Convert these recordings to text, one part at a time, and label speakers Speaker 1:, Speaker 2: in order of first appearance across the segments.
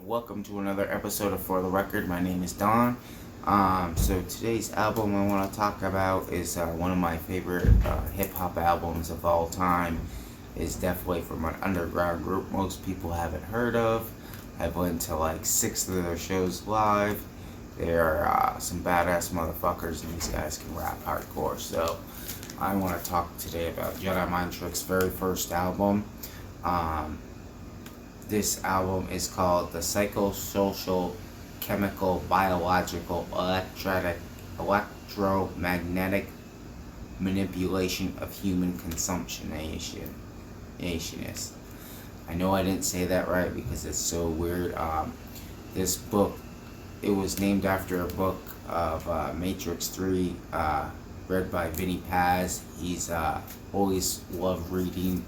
Speaker 1: Welcome to another episode of For the Record. My name is Don. So today's album I want to talk about is one of my favorite hip hop albums of all time. It's definitely from an underground group most people haven't heard of. I've went to like 6 of their shows live. They are some badass motherfuckers, and these guys can rap hardcore. So I want to talk today about Jedi Mind Trick's very first album. This album is called The Psychosocial Chemical Biological Electro-Magnetic Manipulation of Human Consumption. I know I didn't say that right because it's so weird. This book, it was named after a book of Matrix 3, read by Vinny Paz. He's always loved reading.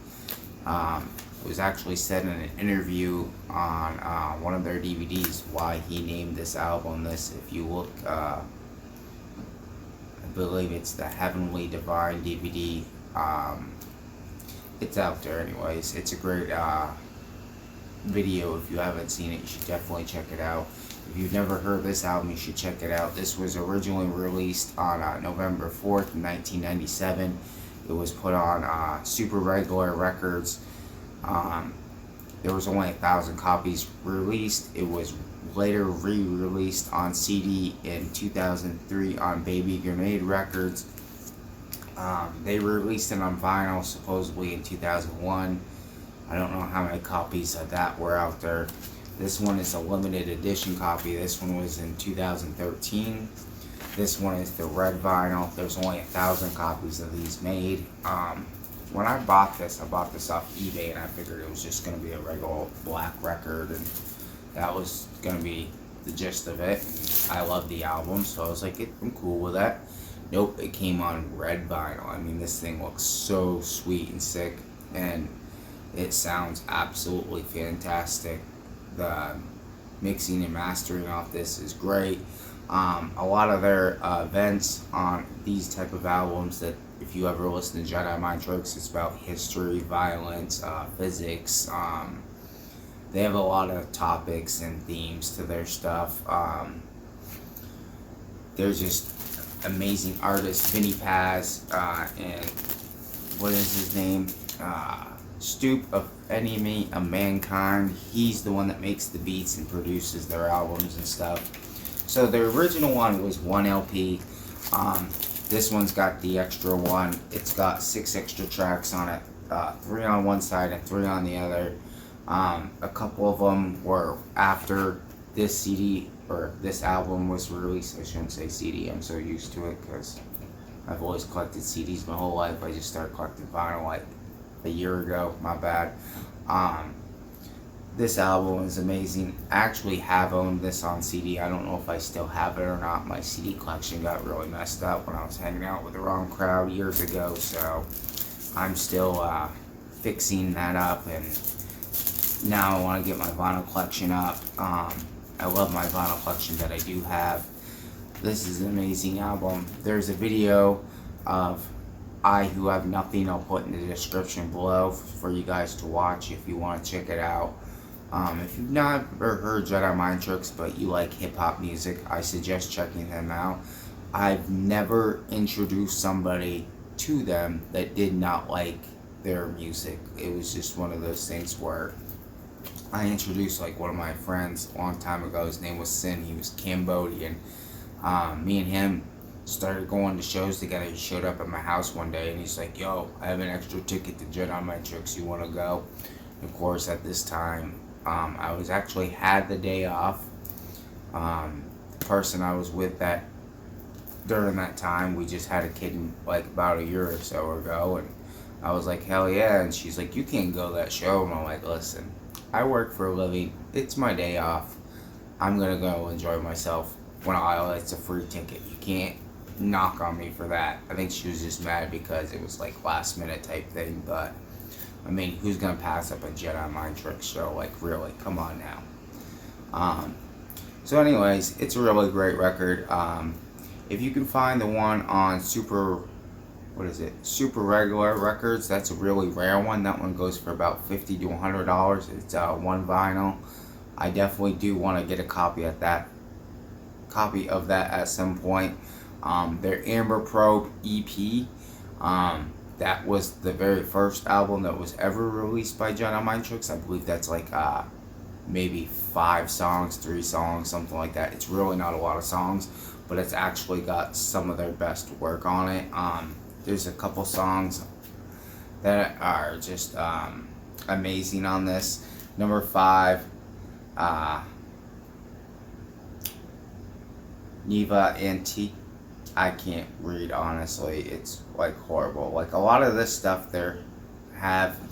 Speaker 1: It was actually said in an interview on one of their DVDs why he named this album this. If you look, I believe it's the Heavenly Divine DVD. It's out there anyways. It's a great video. If you haven't seen it, you should definitely check it out. If you've never heard this album, you should check it out. This was originally released on November 4th, 1997. It was put on Super Regular Records. There was only 1,000 copies released. It was later re-released on CD in 2003 on Baby Grenade Records. They released it on vinyl supposedly in 2001. I don't know how many copies of that were out there. This one is a limited edition copy. This one was in 2013. This one is the red vinyl. There's only 1,000 copies of these made. When I bought this off eBay, and I figured it was just going to be a regular black record, and that was going to be the gist of it. And I love the album, so I was like, I'm cool with that. Nope, it came on red vinyl. I mean, this thing looks so sweet and sick, and it sounds absolutely fantastic. The mixing and mastering off this is great. A lot of their events on these type of albums, that if you ever listen to Jedi Mind Tricks, it's about history, violence, physics. They have a lot of topics and themes to their stuff. They're just amazing artists. Vinny Paz and what is his name? Stoop of Enemy of Mankind. He's the one that makes the beats and produces their albums and stuff. So the original one was 1 LP. This one's got the extra one. It's got 6 extra tracks on it, 3 on one side and 3 on the other. A couple of them were after this CD or this album was released. I shouldn't say CD. I'm so used to it because I've always collected CDs my whole life. I just started collecting vinyl like a year ago. My bad. This album is amazing. I actually have owned this on CD. I don't know if I still have it or not. My CD collection got really messed up when I was hanging out with the wrong crowd years ago, so I'm still fixing that up, and now I want to get my vinyl collection up. I love my vinyl collection that I do have. This is an amazing album. There's a video of I Who Have Nothing I'll put in the description below for you guys to watch if you want to check it out. If you've never heard Jedi Mind Tricks but you like hip-hop music, I suggest checking them out. I've never introduced somebody to them that did not like their music. It was just one of those things where I introduced like one of my friends a long time ago. His name was Sin. He was Cambodian. Me and him started going to shows together. He showed up at my house one day and he's like, yo, I have an extra ticket to Jedi Mind Tricks. You want to go? Of course, at this time, I was actually had the day off. The person I was with that during that time, we just had a kid like about a year or so ago, and I was like, hell yeah. And she's like, you can't go to that show. And I'm like, listen, I work for a living. It's my day off. I'm gonna go enjoy myself. It's a free ticket. You can't knock on me for that. I think she was just mad because it was like last minute type thing, but I mean, who's gonna pass up a Jedi Mind Tricks show? Like, really? Come on now. So anyways, it's a really great record. If you can find the one on Super Regular Records, that's a really rare one. That one goes for about $50 to $100. It's one vinyl. I definitely do want to get a copy of that at some point. Their Amber Probe EP, that was the very first album that was ever released by Jedi Mind Tricks. I believe that's like maybe 5 songs, 3 songs, something like that. It's really not a lot of songs, but it's actually got some of their best work on it. There's a couple songs that are just amazing on this. Number 5, Neva Antique. I can't read, honestly. It's like horrible. Like a lot of this stuff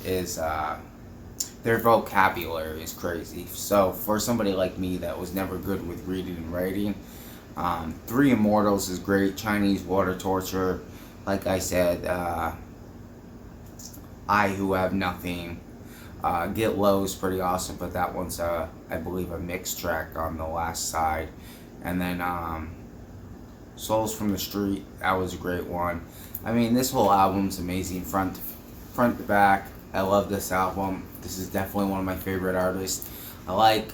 Speaker 1: is their vocabulary is crazy. So for somebody like me that was never good with reading and writing, Three Immortals is great. Chinese Water Torture, like I said, I Who Have Nothing. Get Low is pretty awesome, but that one's I believe a mixed track on the last side. And then Souls from the Street, that was a great one. I mean, this whole album's amazing, front to back. I love this album. This is definitely one of my favorite artists. I like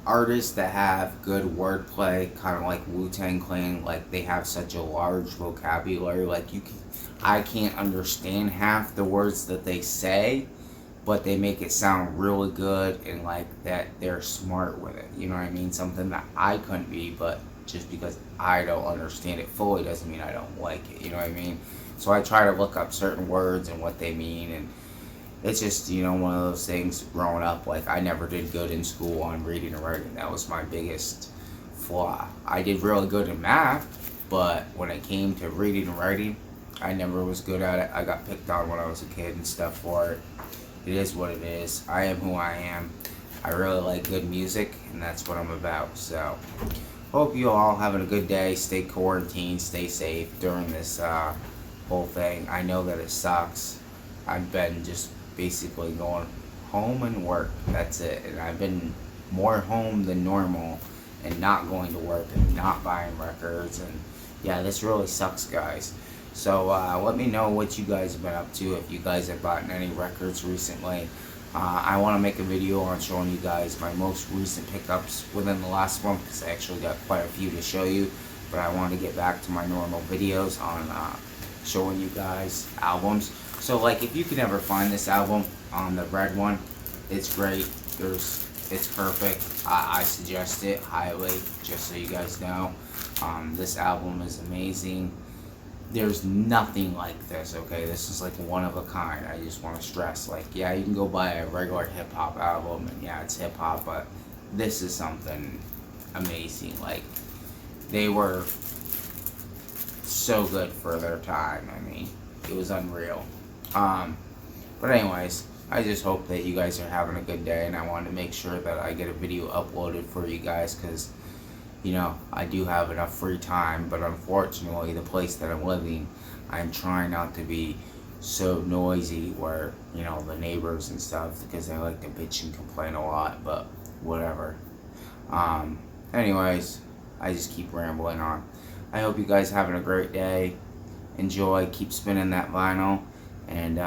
Speaker 1: artists that have good wordplay, kind of like Wu-Tang Clan. Like, they have such a large vocabulary. Like, I can't understand half the words that they say, but they make it sound really good, and like that they're smart with it. You know what I mean? Something that I couldn't be, but just because I don't understand it fully doesn't mean I don't like it. You know what I mean? So I try to look up certain words and what they mean, and it's just, you know, one of those things growing up. Like, I never did good in school on reading and writing. That was my biggest flaw. I did really good in math, but when it came to reading and writing, I never was good at it. I got picked on when I was a kid and stuff for it. It is what it is. I am who I am. I really like good music, and that's what I'm about. So, hope you all having a good day. Stay quarantined, stay safe during this whole thing. I know that it sucks. I've been just basically going home and work. That's it. And I've been more home than normal and not going to work and not buying records. And yeah, this really sucks, guys. So let me know what you guys have been up to, if you guys have bought any records recently. I want to make a video on showing you guys my most recent pickups within the last month, because I actually got quite a few to show you. But I want to get back to my normal videos on showing you guys albums. So like, if you can ever find this album on the red one, it's great. It's perfect. I suggest it highly, just so you guys know. This album is amazing. There's nothing like this, okay? This is like one of a kind. I just want to stress, like, yeah, you can go buy a regular hip-hop album, and yeah, it's hip-hop, but this is something amazing. Like, they were so good for their time. I mean, it was unreal. But anyways, I just hope that you guys are having a good day, and I wanted to make sure that I get a video uploaded for you guys, because, you know, I do have enough free time, but unfortunately, the place that I'm living, I'm trying not to be so noisy where, you know, the neighbors and stuff, because they like to bitch and complain a lot, but whatever. Anyways, I just keep rambling on. I hope you guys having a great day. Enjoy, keep spinning that vinyl, and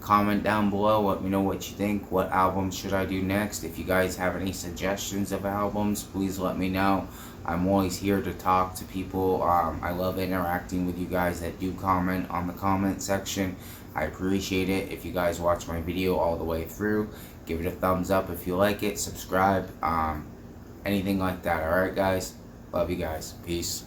Speaker 1: comment down below, let me know what you think. What album should I do next? If you guys have any suggestions of albums, please let me know. I'm always here to talk to people. I love interacting with you guys that do comment on the comment section. I appreciate it. If you guys watch my video all the way through, give it a thumbs up if you like it, subscribe, anything like that. Alright guys, love you guys, peace.